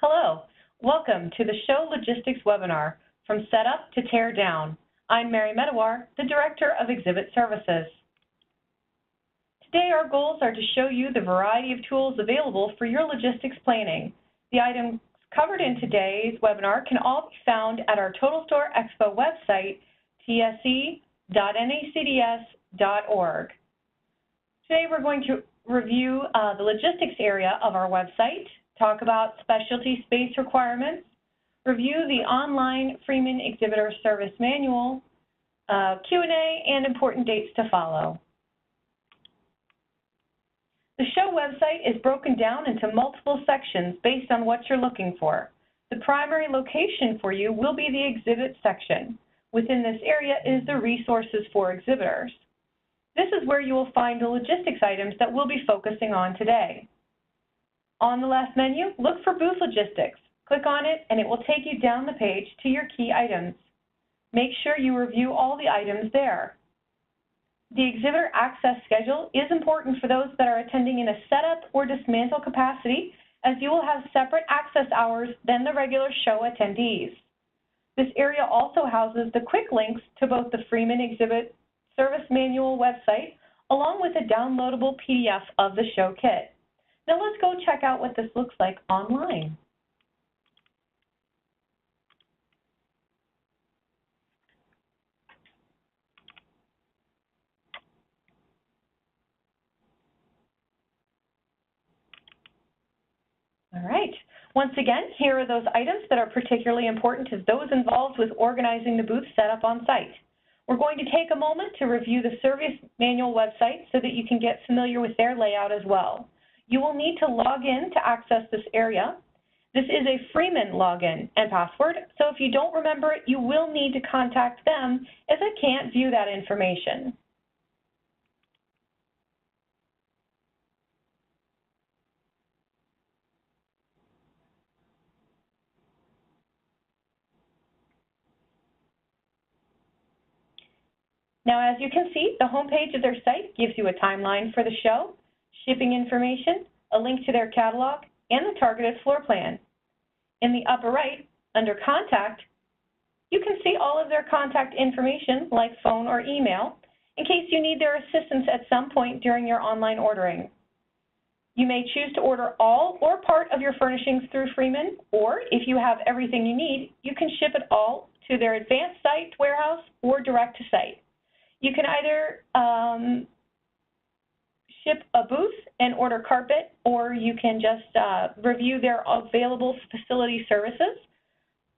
Hello, welcome to the Show Logistics webinar, From Setup to Tear Down. I'm Mary Medawar, the Director of Exhibit Services. Today our goals are to show you the variety of tools available for your logistics planning. The items covered in today's webinar can all be found at our Total Store Expo website, tse.nacds.org. Today we're going to review the logistics area of our website, talk about specialty space requirements, review the online Freeman Exhibitor Service Manual, Q&A, and important dates to follow. The show website is broken down into multiple sections based on what you're looking for. The primary location for you will be the exhibit section. Within this area is the resources for exhibitors. This is where you will find the logistics items that we'll be focusing on today. On the left menu, look for Booth Logistics. Click on it and it will take you down the page to your key items. Make sure you review all the items there. The exhibitor access schedule is important for those that are attending in a setup or dismantle capacity, as you will have separate access hours than the regular show attendees. This area also houses the quick links to both the Freeman Exhibit Service Manual website, along with a downloadable PDF of the show kit. Now let's go check out what this looks like online. All right. Once again, here are those items that are particularly important to those involved with organizing the booth setup on site. We're going to take a moment to review the Service Manual website so that you can get familiar with their layout as well. You will need to log in to access this area. This is a Freeman login and password, so if you don't remember it, you will need to contact them as I can't view that information. Now, as you can see, the homepage of their site gives you a timeline for the show, shipping information, a link to their catalog, and the targeted floor plan. In the upper right, under Contact, you can see all of their contact information, like phone or email, in case you need their assistance at some point during your online ordering. You may choose to order all or part of your furnishings through Freeman, or if you have everything you need, you can ship it all to their advanced site warehouse or direct to site. You can either ship a booth and order carpet, or you can just review their available facility services.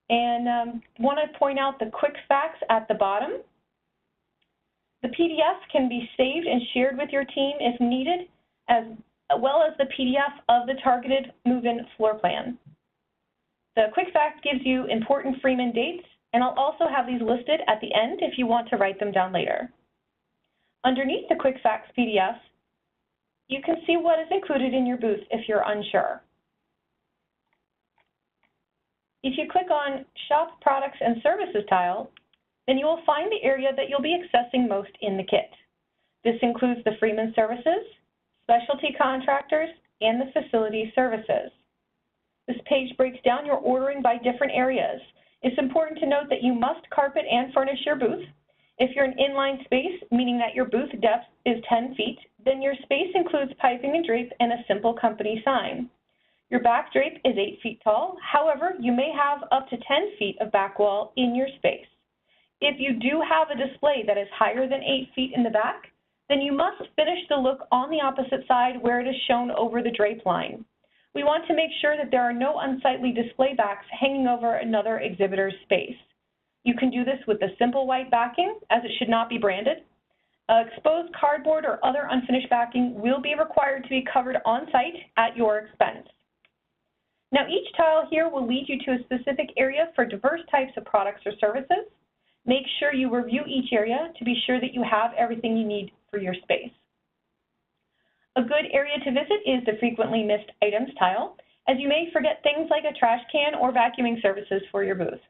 And want to point out the quick facts at the bottom. The PDF can be saved and shared with your team if needed, as well as the PDF of the targeted move-in floor plan. The quick fact gives you important Freeman dates, and I'll also have these listed at the end if you want to write them down later. Underneath the quick facts PDF, you can see what is included in your booth if you're unsure. If you click on Shop Products and Services tile, then you will find the area that you'll be accessing most in the kit. This includes the Freeman services, specialty contractors, and the facility services. This page breaks down your ordering by different areas. It's important to note that you must carpet and furnish your booth. If you're an inline space, meaning that your booth depth is 10 feet, then your space includes piping and drape and a simple company sign. Your back drape is 8 feet tall. However, you may have up to 10 feet of back wall in your space. If you do have a display that is higher than 8 feet in the back, then you must finish the look on the opposite side where it is shown over the drape line. We want to make sure that there are no unsightly display backs hanging over another exhibitor's space. You can do this with a simple white backing, as it should not be branded. Exposed cardboard or other unfinished backing will be required to be covered on site at your expense. Now, each tile here will lead you to a specific area for diverse types of products or services. Make sure you review each area to be sure that you have everything you need for your space. A good area to visit is the frequently missed items tile, as you may forget things like a trash can or vacuuming services for your booth.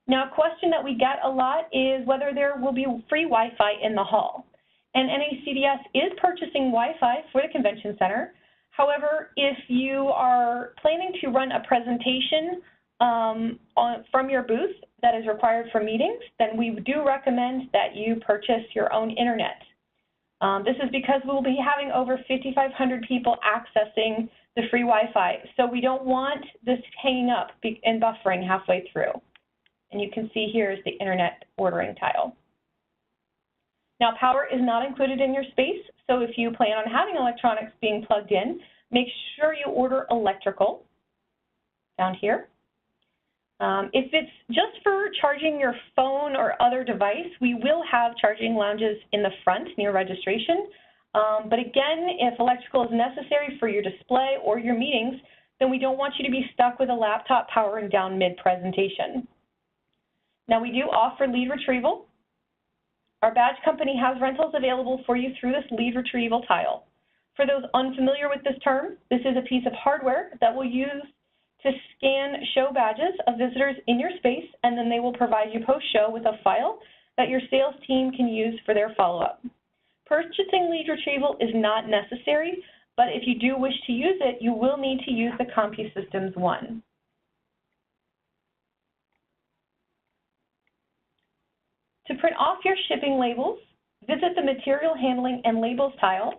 Now, a question that we get a lot is whether there will be free Wi-Fi in the hall. And NACDS is purchasing Wi-Fi for the convention center. However, if you are planning to run a presentation from your booth that is required for meetings, then we do recommend that you purchase your own internet. This is because we'll be having over 5,500 people accessing the free Wi-Fi, so we don't want this hanging up and buffering halfway through. And you can see here is the internet ordering tile. Now, power is not included in your space, so if you plan on having electronics being plugged in, make sure you order electrical down here. If it's just for charging your phone or other device, we will have charging lounges in the front near registration. But again, if electrical is necessary for your display or your meetings, then we don't want you to be stuck with a laptop powering down mid-presentation. Now, we do offer lead retrieval. Our badge company has rentals available for you through this lead retrieval tile. For those unfamiliar with this term, this is a piece of hardware that we'll use to scan show badges of visitors in your space, and then they will provide you post-show with a file that your sales team can use for their follow-up. Purchasing lead retrieval is not necessary, but if you do wish to use it, you will need to use the CompuSystems one. To print off your shipping labels, visit the Material Handling and Labels tile,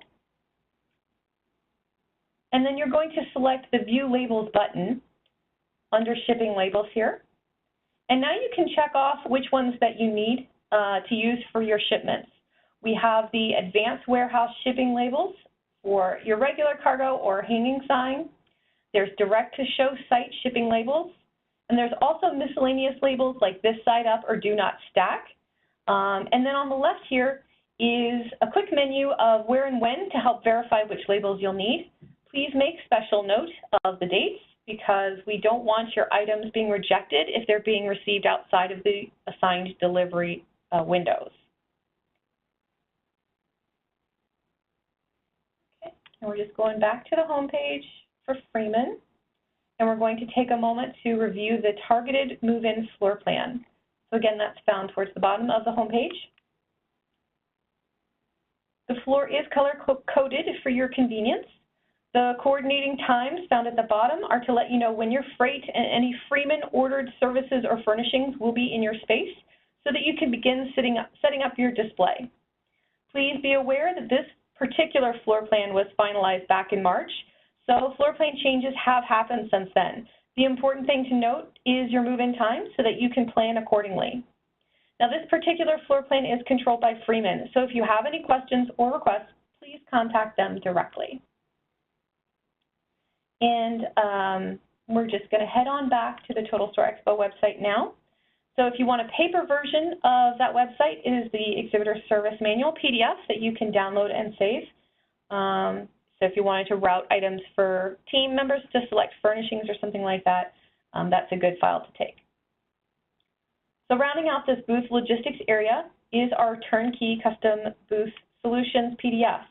and then you're going to select the View Labels button under Shipping Labels here. And now you can check off which ones that you need to use for your shipments. We have the Advanced Warehouse Shipping Labels for your regular cargo or hanging sign. There's Direct-to-Show Site Shipping Labels. And there's also miscellaneous labels like This Side Up or Do Not Stack. And then on the left here is a quick menu of where and when to help verify which labels you'll need. Please make special note of the dates because we don't want your items being rejected if they're being received outside of the assigned delivery windows. Okay, and we're just going back to the home page for Freeman, and we're going to take a moment to review the targeted move-in floor plan. So again, that's found towards the bottom of the home page. The floor is color-coded for your convenience. The coordinating times found at the bottom are to let you know when your freight and any Freeman-ordered services or furnishings will be in your space so that you can begin setting up your display. Please be aware that this particular floor plan was finalized back in March, so floor plan changes have happened since then. The important thing to note is your move-in time so that you can plan accordingly. Now, this particular floor plan is controlled by Freeman, so if you have any questions or requests, please contact them directly. And we're just going to head on back to the Total Store Expo website now. So if you want a paper version of that website, it is the Exhibitor Service Manual PDF that you can download and save. So if you wanted to route items for team members to select furnishings or something like that, that's a good file to take. So rounding out this booth logistics area is our turnkey custom booth solutions PDF.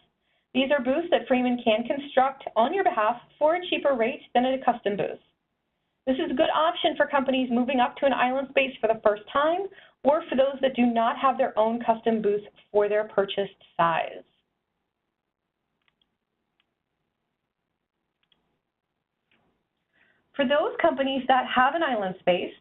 These are booths that Freeman can construct on your behalf for a cheaper rate than at a custom booth. This is a good option for companies moving up to an island space for the first time or for those that do not have their own custom booth for their purchased size. For those companies that have an island space,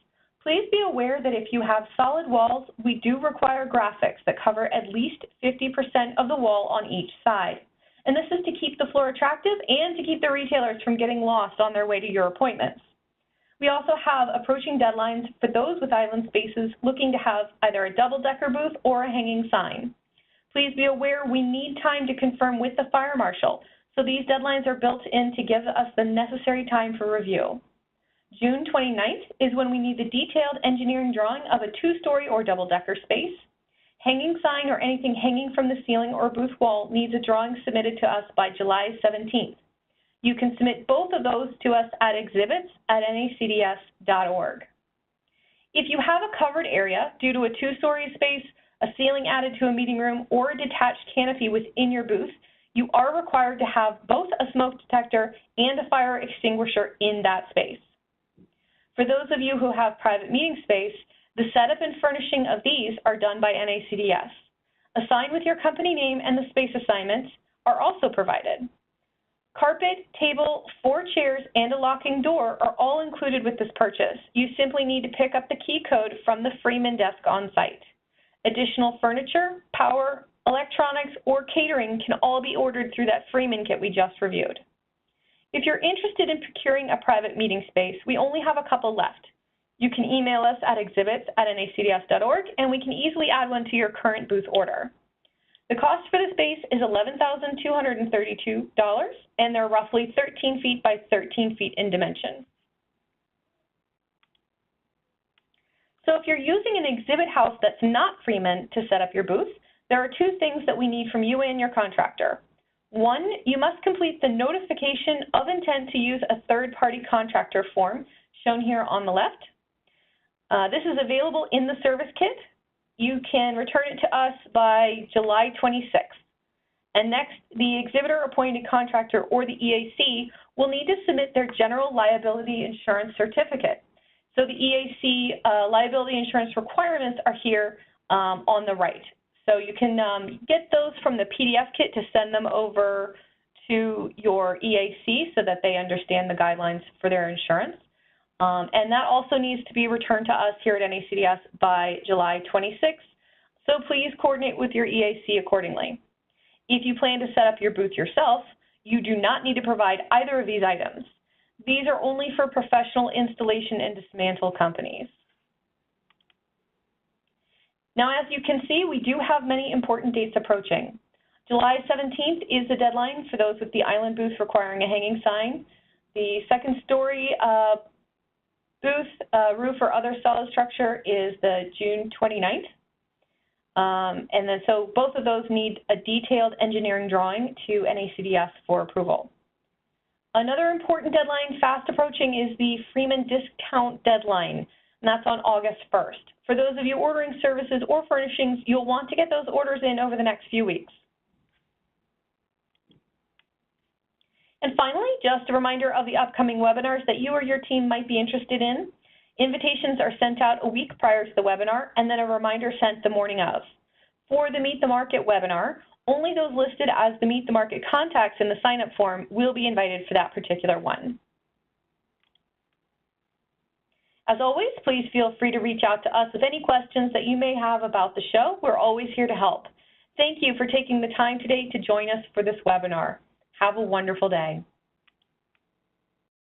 please be aware that if you have solid walls, we do require graphics that cover at least 50% of the wall on each side. And this is to keep the floor attractive and to keep the retailers from getting lost on their way to your appointments. We also have approaching deadlines for those with island spaces looking to have either a double-decker booth or a hanging sign. Please be aware we need time to confirm with the fire marshal, so these deadlines are built in to give us the necessary time for review. June 29th is when we need the detailed engineering drawing of a two-story or double-decker space. Hanging sign or anything hanging from the ceiling or booth wall needs a drawing submitted to us by July 17th. You can submit both of those to us at exhibits@nacds.org. If you have a covered area due to a two-story space, a ceiling added to a meeting room, or a detached canopy within your booth, you are required to have both a smoke detector and a fire extinguisher in that space. For those of you who have private meeting space, the setup and furnishing of these are done by NACDS. A sign with your company name and the space assignment are also provided. Carpet, table, 4 chairs, and a locking door are all included with this purchase. You simply need to pick up the key code from the Freeman desk on site. Additional furniture, power, electronics, or catering can all be ordered through that Freeman Kit we just reviewed. If you're interested in procuring a private meeting space, we only have a couple left. You can email us at exhibits@nacds.org, and we can easily add one to your current booth order. The cost for the space is $11,232, and they're roughly 13 feet by 13 feet in dimension. So if you're using an exhibit house that's not Freeman to set up your booth, there are 2 things that we need from you and your contractor. 1, you must complete the notification of intent to use a third-party contractor form shown here on the left. This is available in the service kit. You can return it to us by July 26th. And next, the exhibitor-appointed contractor or the EAC will need to submit their general liability insurance certificate. So the EAC liability insurance requirements are here on the right. So you can get those from the PDF kit to send them over to your EAC so that they understand the guidelines for their insurance. And that also needs to be returned to us here at NACDS by July 26th, so please coordinate with your EAC accordingly. If you plan to set up your booth yourself, you do not need to provide either of these items. These are only for professional installation and dismantle companies. Now, as you can see, we do have many important dates approaching. July 17th is the deadline for those with the island booth requiring a hanging sign. The second story booth, roof, or other solid structure is the June 29th. And then so both of those need a detailed engineering drawing to NACDS for approval. Another important deadline fast approaching is the Freeman discount deadline, and that's on August 1st. For those of you ordering services or furnishings, you'll want to get those orders in over the next few weeks. And finally, just a reminder of the upcoming webinars that you or your team might be interested in. Invitations are sent out a week prior to the webinar, and then a reminder sent the morning of. For the Meet the Market webinar, only those listed as the Meet the Market contacts in the sign-up form will be invited for that particular one. As always, please feel free to reach out to us with any questions that you may have about the show. We're always here to help. Thank you for taking the time today to join us for this webinar. Have a wonderful day.